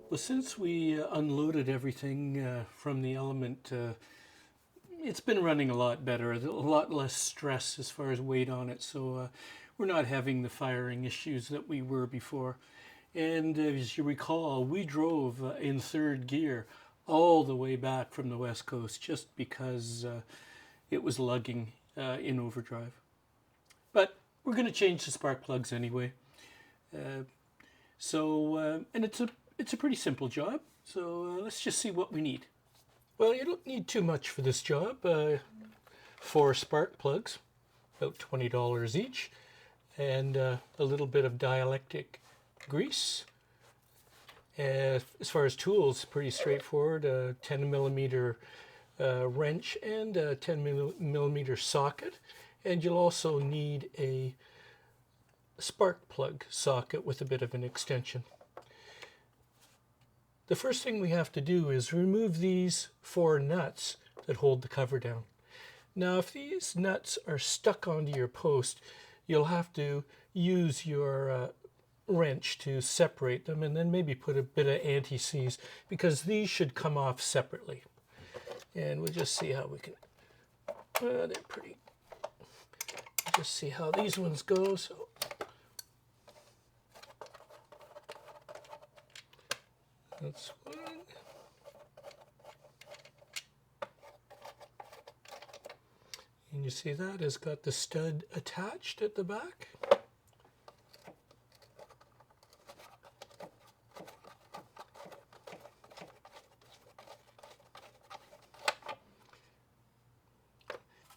Well, since we unloaded everything from the element, it's been running a lot better, a lot less stress as far as weight on it. So we're not having the firing issues that we were before. And as you recall, we drove in third gear all the way back from the West Coast just because it was lugging in overdrive. But we're going to change the spark plugs anyway. And it's a pretty simple job. So let's just see what we need. Well, you don't need too much for this job. 4 spark plugs, about $20 each, and a little bit of dielectric grease. As far as tools, pretty straightforward. A 10 millimeter wrench and a 10 millimeter socket. And you'll also need a spark plug socket with a bit of an extension. The first thing we have to do is remove these 4 nuts that hold the cover down. Now, if these nuts are stuck onto your post, you'll have to use your wrench to separate them, and then maybe put a bit of anti-seize, because these should come off separately. And we'll just see how we can, they're pretty, just see how these ones go. So that's one. And you see that has got the stud attached at the back.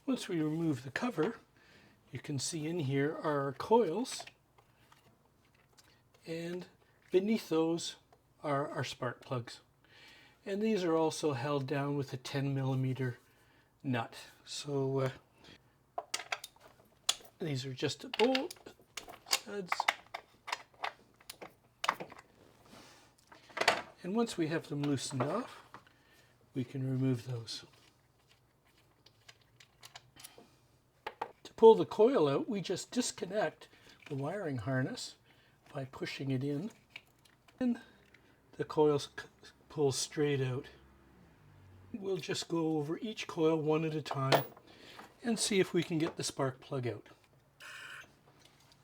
Once we remove the cover, you can see in here are our coils, and beneath those are our spark plugs. And these are also held down with a 10 millimeter nut. So these are just a bolt, studs. And once we have them loosened off, we can remove those. To pull the coil out, we just disconnect the wiring harness by pushing it in, and the coils pull straight out. We'll just go over each coil one at a time and see if we can get the spark plug out.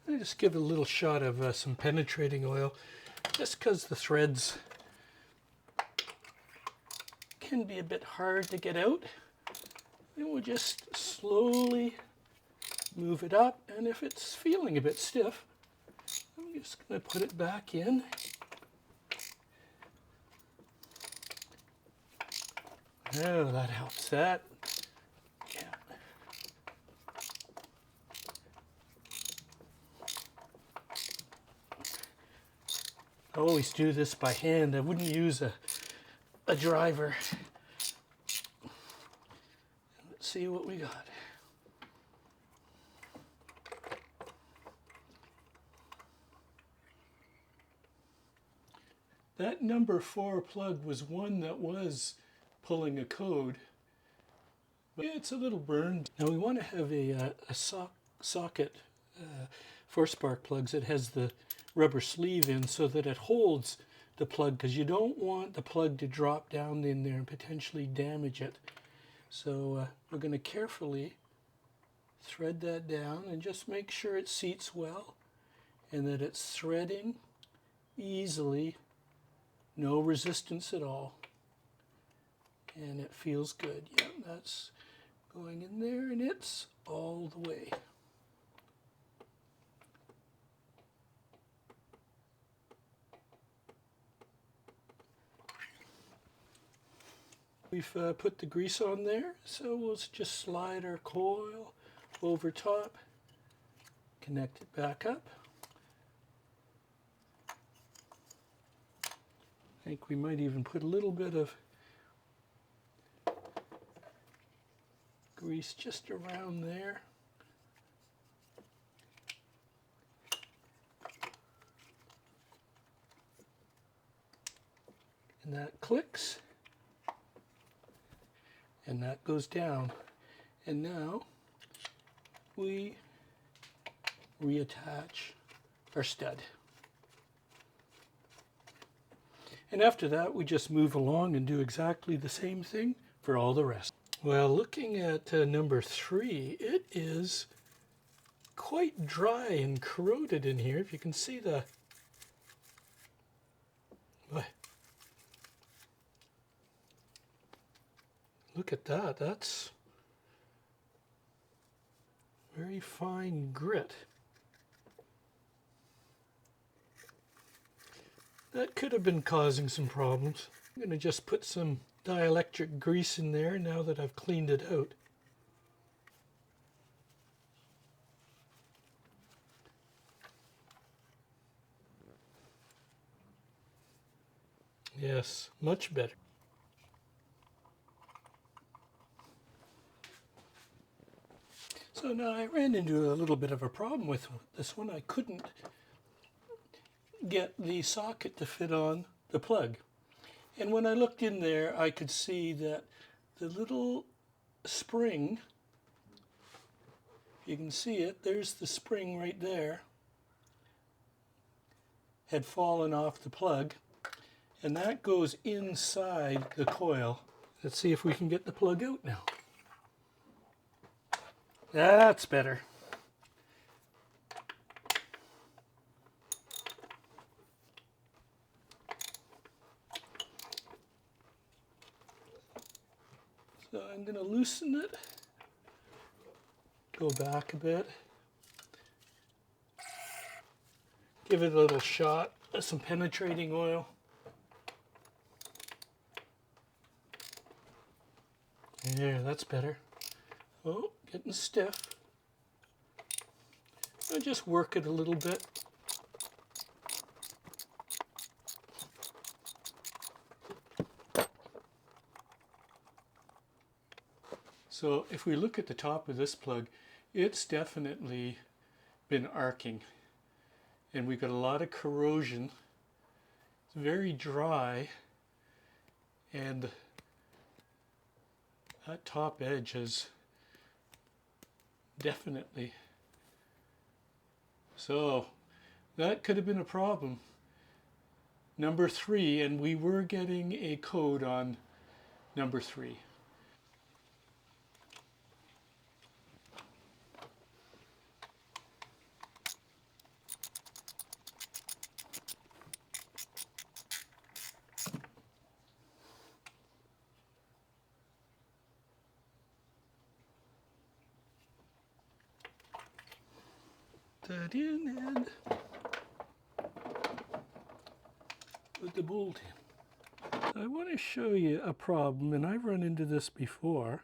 I just give it a little shot of some penetrating oil, just because the threads can be a bit hard to get out. And we'll just slowly move it up, and if it's feeling a bit stiff, I'm just going to put it back in. Oh, that helps. That, yeah. I always do this by hand. I wouldn't use a driver. Let's see what we got. That number 4 plug was one that was pulling a code. But it's a little burned. Now we want to have a socket for spark plugs that has the rubber sleeve in, so that it holds the plug, because you don't want the plug to drop down in there and potentially damage it. So we're going to carefully thread that down and just make sure it seats well and that it's threading easily, no resistance at all. And it feels good. Yeah, that's going in there, and it's all the way. We've put the grease on there, so we'll just slide our coil over top, connect it back up. I think we might even put a little bit of grease just around there. And that clicks. And that goes down. And now we reattach our stud. And after that, we just move along and do exactly the same thing for all the rest. Well, looking at number 3, it is quite dry and corroded in here. If you can see the... Look at that. That's very fine grit. That could have been causing some problems. I'm going to just put some dielectric grease in there now that I've cleaned it out. Yes, much better. So now I ran into a little bit of a problem with this one. I couldn't get the socket to fit on the plug. And when I looked in there, I could see that the little spring, you can see it, there's the spring right there, had fallen off the plug. And that goes inside the coil. Let's see if we can get the plug out now. That's better. So I'm going to loosen it, go back a bit, give it a little shot of some penetrating oil. There, that's better. Oh, getting stiff. I'll just work it a little bit. So if we look at the top of this plug, it's definitely been arcing. And we've got a lot of corrosion. It's very dry. And that top edge is definitely... So that could have been a problem. Number 3, and we were getting a code on number 3. That in and put the bolt in. So I want to show you a problem, and I've run into this before,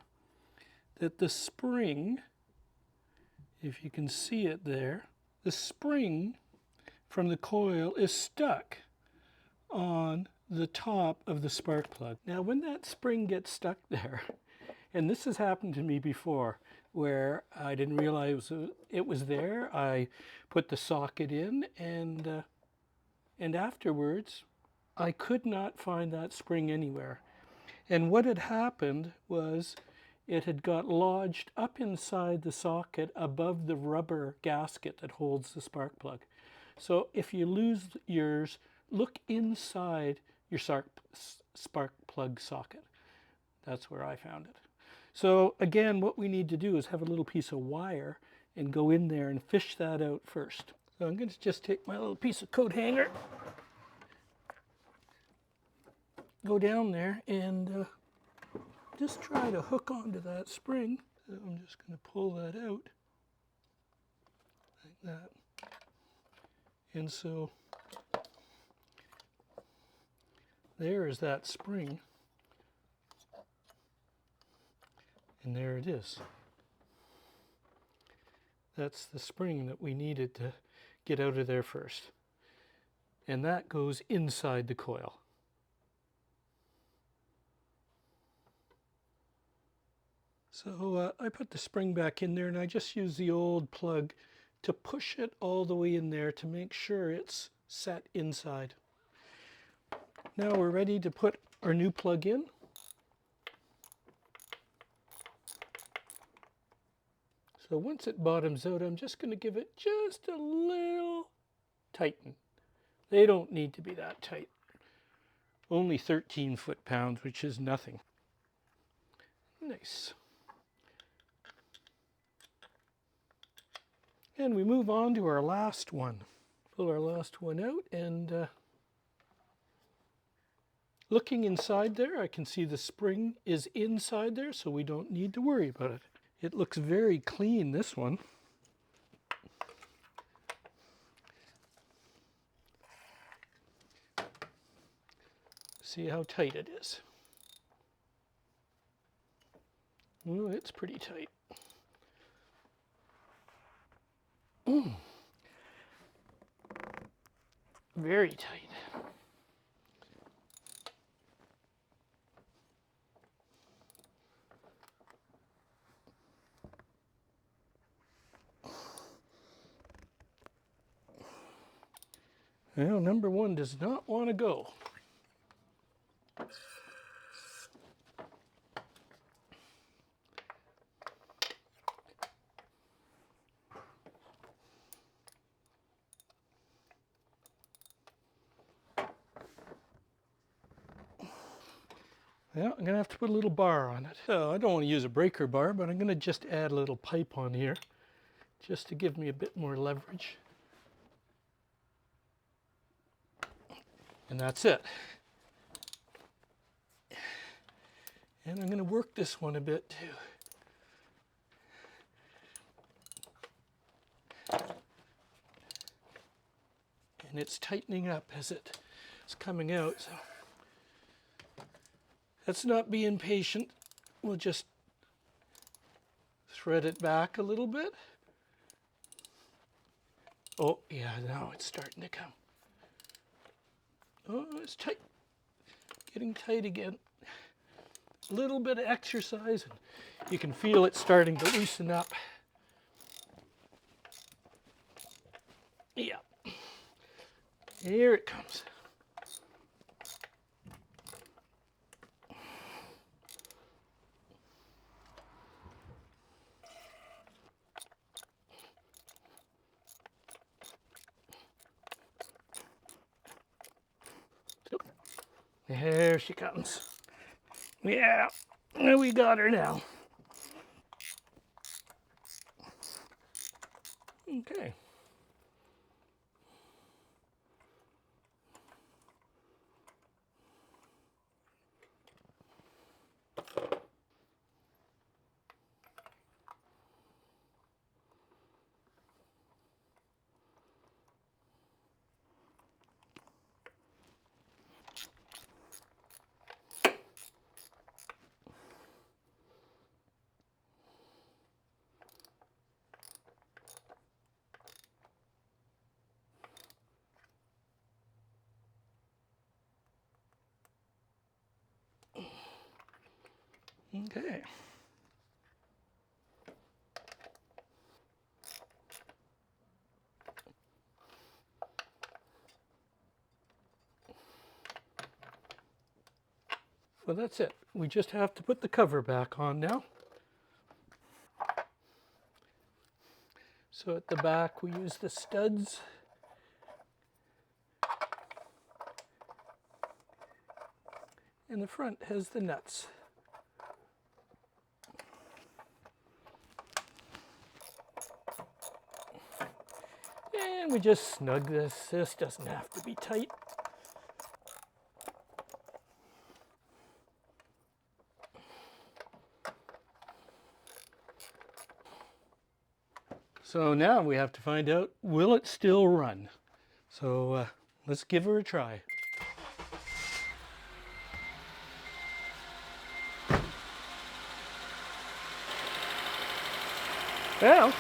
that the spring, if you can see it there, the spring from the coil is stuck on the top of the spark plug. Now when that spring gets stuck there, and this has happened to me before, where I didn't realize it was there. I put the socket in, and afterwards, I could not find that spring anywhere. And what had happened was it had got lodged up inside the socket above the rubber gasket that holds the spark plug. So if you lose yours, look inside your spark plug socket. That's where I found it. So again, what we need to do is have a little piece of wire and go in there and fish that out first. So I'm going to just take my little piece of coat hanger, go down there and just try to hook onto that spring. So I'm just going to pull that out like that. And so there is that spring. And there it is. That's the spring that we needed to get out of there first. And that goes inside the coil. So I put the spring back in there, and I just use the old plug to push it all the way in there to make sure it's set inside. Now we're ready to put our new plug in. So once it bottoms out, I'm just going to give it just a little tighten. They don't need to be that tight. only 13 foot-pounds, which is nothing. Nice. And we move on to our last one. Pull our last one out, and looking inside there, I can see the spring is inside there, so we don't need to worry about it. It looks very clean, this one. See how tight it is. Oh, it's pretty tight. Very tight. Well, number one does not want to go. Well, I'm going to have to put a little bar on it. So I don't want to use a breaker bar, but I'm going to just add a little pipe on here just to give me a bit more leverage. And that's it. And I'm going to work this one a bit too. And it's tightening up as it's coming out. So let's not be impatient. We'll just thread it back a little bit. Oh, yeah, now it's starting to come. Oh, it's tight. Getting tight again. A little bit of exercise, and you can feel it starting to loosen up. Yeah. Here it comes. There she comes. Yeah, we got her now. Okay. Okay. So that's it. We just have to put the cover back on now. So at the back we use the studs. And the front has the nuts. And we just snug this. This doesn't have to be tight. So now we have to find out, will it still run? So let's give her a try. Well,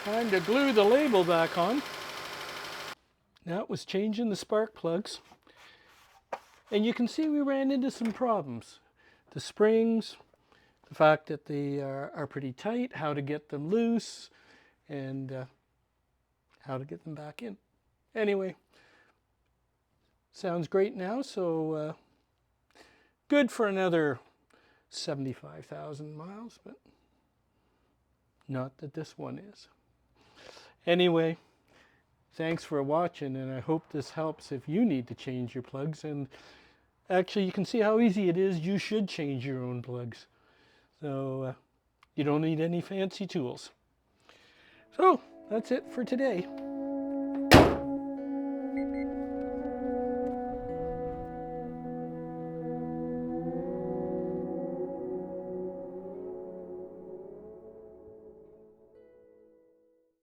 time to glue the label back on. Now it was changing the spark plugs. And you can see we ran into some problems. The springs, the fact that they are pretty tight, how to get them loose, and how to get them back in. Anyway, sounds great now, so good for another 75,000 miles, but not that this one is. Anyway, Thanks for watching, and I hope this helps if you need to change your plugs. And actually, you can see how easy it is. You should change your own plugs. So you don't need any fancy tools. So that's it for today.